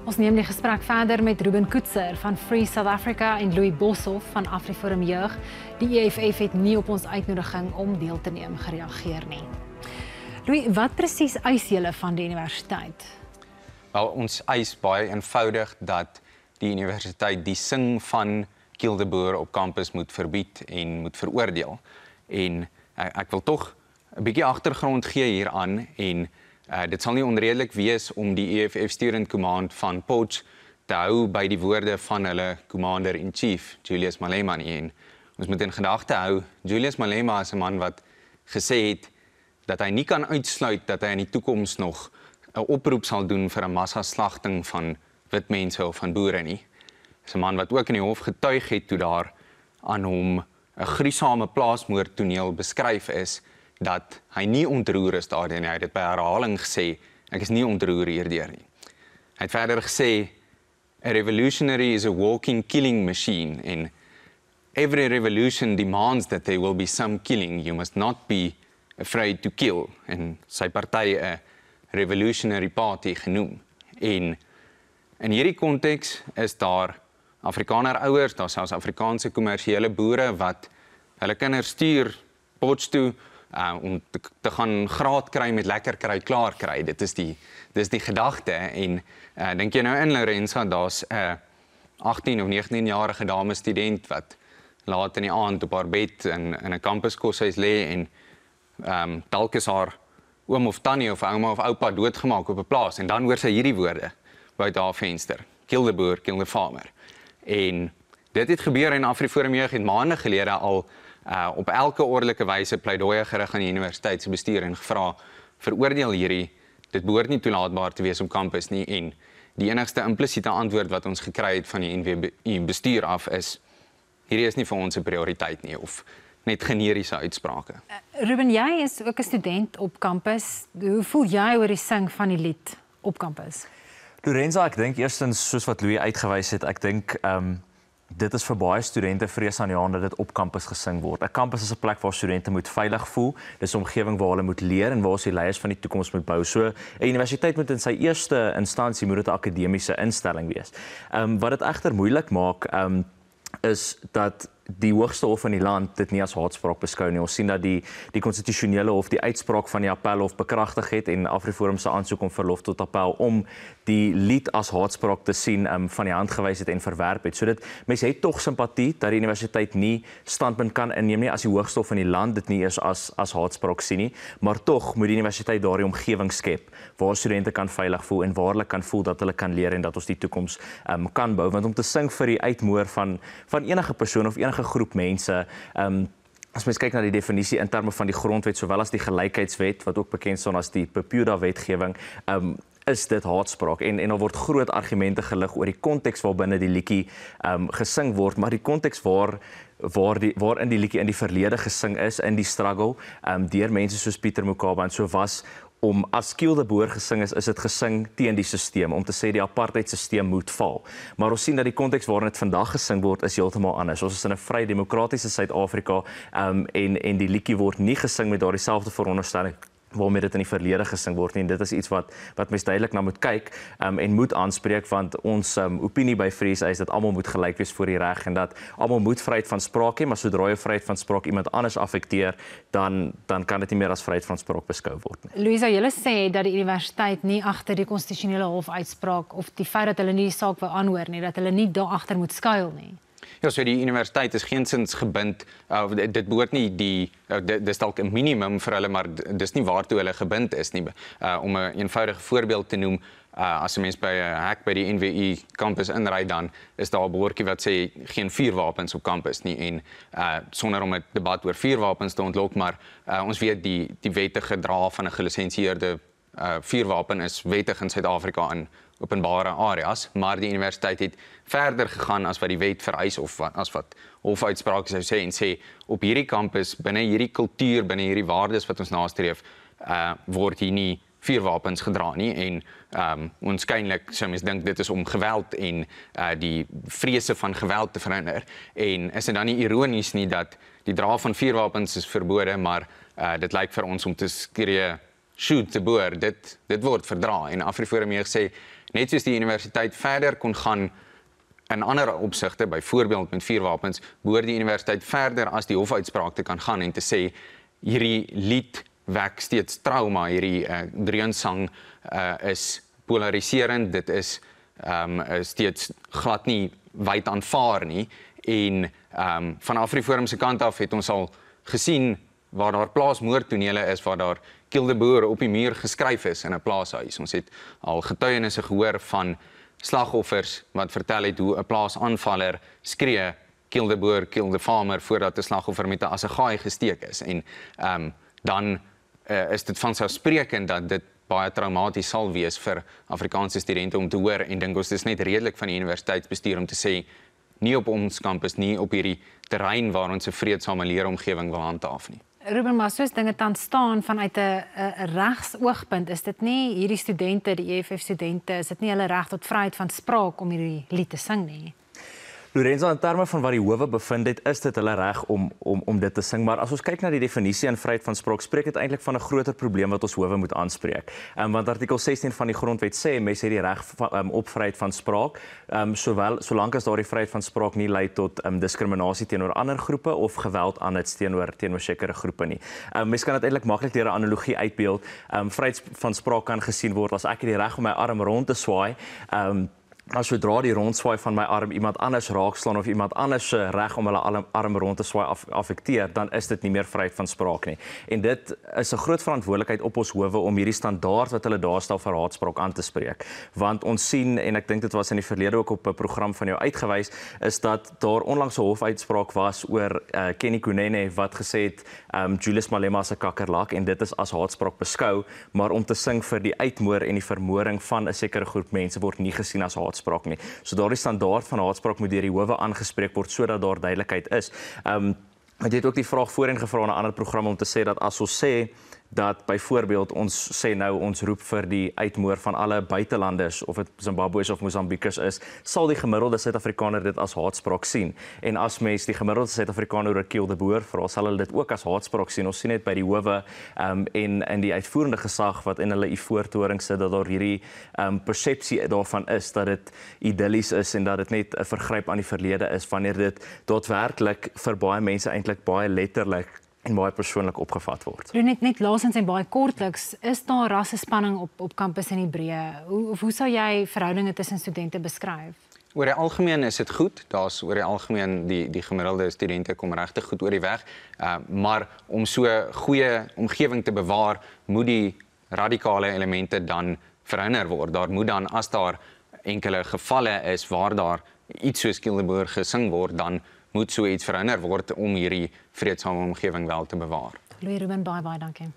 Ons neem die gesprek verder met Ruben Koetser van Free South Africa en Louis Boshoff van AfriForum Jeug. Die EFF het nie op ons uitnodiging om deel te neem gereageer nie. Louis, wat presies eis julle van die universiteit? Wel, ons eis baie eenvoudig dat die universiteit die sing van Kiel de Boer op kampus moet verbied en moet veroordeel. En ek wil tog 'n bietjie agtergrond gee hieraan en dit sal nie onredelik wees om die EFF Steering Command van Potch te hou by die woorde van hulle Commander-in-Chief, Julius Malema nie. En ons moet in gedagte hou, Julius Malema is 'n man wat gesê het dat hy nie kan uitsluit dat hy in die toekoms nog 'n oproep sal doen vir 'n massaslagting van wit mense of van boere nie. Dis 'n man wat ook in die hof getuig het toe daar aan hom 'n gruisame plaasmoordtoneel beskryf is, dat hy nie ontroer is daardeur nie. Hy het dit by herhaling gesê, ek is nie ontroer hierdeur nie. Hy het verder gesê, a revolutionary is a walking killing machine, and every revolution demands that there will be some killing. You must not be afraid to kill. En sy party 'n revolutionary party genoem. En in hierdie konteks is daar Afrikaner ouers, daar selfs Afrikaanse kommersiële boere wat hulle kinders stuur Potch toe om te gaan graad kry met lekker kry, klaar kry. Dis die gedagte. En dink jy nou in Lorenza, daar's 'n 18 of 19-jarige dame student wat laat in die aand op haar bed in 'n kampuskoshuis lê en dalk is haar oom of tannie of ouma of oupa doodgemaak op 'n plaas en dan hoor sy hierdie woorde buite haar venster: kill the boer, kill the farmer. En dit het gebeur in AfriForum Jeug het maande gelede al op elke ordelike wyse pleidooie gerig aan die universiteit se bestuur en gevra, veroordeel hierdie, dit behoort nie toelaatbaar te wees op kampus nie. En die enigste implisiete antwoord wat ons gekry het van die NWU bestuur af is, hierdie is nie vir ons 'n prioriteit nie, of net generiese uitsprake. Ruben, jy is ook 'n student op kampus. Hoe voel jy oor die sing van die lied op kampus? Lorenza, ek dink eerstens, soos wat Louis uitgewys het, ek dink dit is vir baie studente vrees aan die hand dat dit op kampus gesing word. 'n Kampus is 'n plek waar studente moet veilig voel. Dis 'n omgewing waar hulle moet leer en waar ons die leiers van die toekoms moet bou. So 'n universiteit moet in sy eerste instansie moet dit 'n akademiese instelling wees. Wat dit egter moeilik maak, is dat die hoogste hof in die land dit nie as haatspraak beskou nie. Ons sien dat die konstitusionele hof die uitspraak van die appelhof bekragtig het en AfriForum se aansoek om verlof tot appel om die lied as haatspraak te sien van die hand gewys het en verwerp het. So dit mense het tog simpatie dat die universiteit nie standpunt kan inneem nie as die hoogste hof in die land dit nie eers as haatspraak sien nie, maar tog moet die universiteit daardie omgewing skep waar studente kan veilig voel en waar hulle kan voel dat hulle kan leer en dat ons die toekoms kan bou. Want om te sing vir die uitmoor van enige persoon of enige groep mense, as mens kyk na die definisie in terme van die grondwet sowel as die gelykheidswet wat ook bekend staan as die Pepuda wetgewing, is dit haatspraak en daar word groot argumente gelig oor die konteks waarbinne die liedjie gesing word, maar die konteks waarin die liedjie in die verlede gesing is in die struggle deur mense soos Pieter Mokaba en so was om as Kiel de Boer gesing is dit gesing teen die stelsel, om te sê die apartheidstelsel moet val. Maar ons sien dat die konteks waarin dit vandag gesing word is heeltemal anders. Ons is in 'n vry demokratiese Suid-Afrika en die liedjie word nie gesing met daardie selfde veronderstelling waarmee dit in die verlede gesing word nie. En dit is iets wat mens duidelik na moet kyk en moet aanspreek, want ons opinie by Free is dat almal moet gelyk wees voor die reg en dat almal moet vryheid van spraak hê, maar sodra jy vryheid van spraak iemand anders affekteer, dan kan dit nie meer as vryheid van spraak beskou word nie. Louisa, julle sê dat die universiteit nie agter die konstitusionele hof uitspraak of die feit dat hulle nie die saak wou aanhoor nie, dat hulle nie daar agter moet skuil nie. Ja, so die universiteit is geensins gebind, dit behoort nie dis dalk 'n minimum vir hulle, maar dis nie waartoe hulle gebind is nie. Om 'n eenvoudige voorbeeld te noem, as 'n mens by 'n hek by die NWU kampus inry, dan is daar 'n bordjie wat sê geen vuurwapens op kampus nie, en sonder om 'n debat oor vuurwapens te ontlok, maar ons weet die wettige dra van 'n gelisensieerde vuurwapen is wettig in Suid-Afrika in openbare areas, maar die universiteit het verder gegaan as wat die wet vereis of as wat hofuitsprake sou sê en sê op hierdie kampus, binne hierdie kultuur, binne hierdie waardes wat ons nastreef, word hier nie vuurwapens gedra nie en waarskynlik sou mens dink dit is om geweld en die vrese van geweld te verhinder. En is dit dan nie ironies nie dat die dra van vuurwapens is verbode, maar dit lyk vir ons om te skree shoot te boer, dit word verdra. En AfriForum Jeug sê net soos die universiteit verder kon gaan in ander opsigte, byvoorbeeld met vuurwapens, behoort die universiteit verder as die hofuitspraak te kan gaan en te sê hierdie lied wek steeds trauma, hierdie dreunssang is polariserend, dit is steeds glad nie wyd aanvaar nie en van AfriForum se kant af het ons al gesien waar daar plaasmoordtonele is, waar daar Kill the Boer op die muur geskryf is in 'n plaashuis. Ons het al getuienisse gehoor van slagoffers wat vertel het hoe 'n plaasaanvaller skree Kill the Boer, kill the farmer voordat 'n slagoffer met 'n assegaai gesteek is en dan is dit vanselfsprekend dat dit baie traumaties sal wees vir Afrikaanse studente om te hoor en dink ons dis net redelik van die universiteitsbestuur om te sê nie op ons kampus, nie op hierdie terrein waar ons 'n vreedsame leeromgewing wil handhaaf nie. Ruben, maar soos dinge tans staan vanuit 'n regsoogpunt, is dit nie hierdie studente, die EFF studente, is dit nie hulle reg tot vryheid van spraak om hierdie lied te sing nie? Lorenzo, in terme van wat die howe bevind het, is dit hulle reg om dit te sing, maar as ons kyk na die definisie in vryheid van spraak, spreek dit eintlik van 'n groter probleem wat ons howe moet aanspreek. Want artikel 16 van die grondwet sê mense het die reg op vryheid van spraak, solank as daardie vryheid van spraak nie lei tot diskriminasie teenoor ander groepe of geweld aan dit teenoor sekere groepe nie. Mens kan dit eintlik maklik deur 'n analogie uitbeeld. Vryheid van spraak kan gesien word as ek het die reg om my arm rond te swaai, maar sodra die rondswaai van my arm iemand anders raakslaan of iemand anders se reg om hulle arm rond te swaai affekteer, dan is dit nie meer vryheid van spraak nie. En dit is 'n groot verantwoordelikheid op ons howe om hierdie standaard wat hulle daar stel vir haatspraak aan te spreek. Want ons sien, en ek dink dit was in die verlede ook op 'n program van jou uitgewys, is dat daar onlangs 'n hofuitspraak was oor Kenny Kunene wat gesê het Julius Malema se kakkerlak en dit is as haatspraak beskou, maar om te sing vir die uitmoor en die vermoring van 'n sekere groep mense word nie gesien as haatspraak nie. So daardie standaard van haatspraak moet deur die howe aangespreek word sodat daar duidelikheid is. Ek het ook die vraag voorheen gevra in 'n ander program om te sê dat as ons sê dat byvoorbeeld ons sê nou ons roep vir die uitmoor van alle buitelanders of dit Zimbabweërs of Mosambiekers is, sal die gemiddelde Suid-Afrikaner dit as haatspraak sien. En as mens die gemiddelde Suid-Afrikaner oor Kill the Boer vra, sal hulle dit ook as haatspraak sien. Ons sien dit by die howe en in die uitvoerende gesag wat in hulle voortoring sit dat daar hierdie persepsie daarvan is dat dit idillies is en dat dit net 'n vergryp aan die verlede is wanneer dit daadwerklik vir baie mense eintlik baie letterlik en baie persoonlik opgevat word. Net laasens en baie kortliks, is daar rassespanning op kampus in Hebreë? Hoe sou jy verhoudinge tussen studente beskryf? Oor die algemeen is dit goed. Daar's oor die algemeen die gemiddelde studente kom regtig goed oor die weg. Maar om so 'n goeie omgewing te bewaar, moet die radikale elemente dan verhinder word. Daar moet dan, as daar enkele gevalle is waar daar iets soos Kill the Boer gesing word, dan moet so iets verhinder word om hierdie vreedsame omgewing wel te bewaar. Louis Ruben, baie dankie.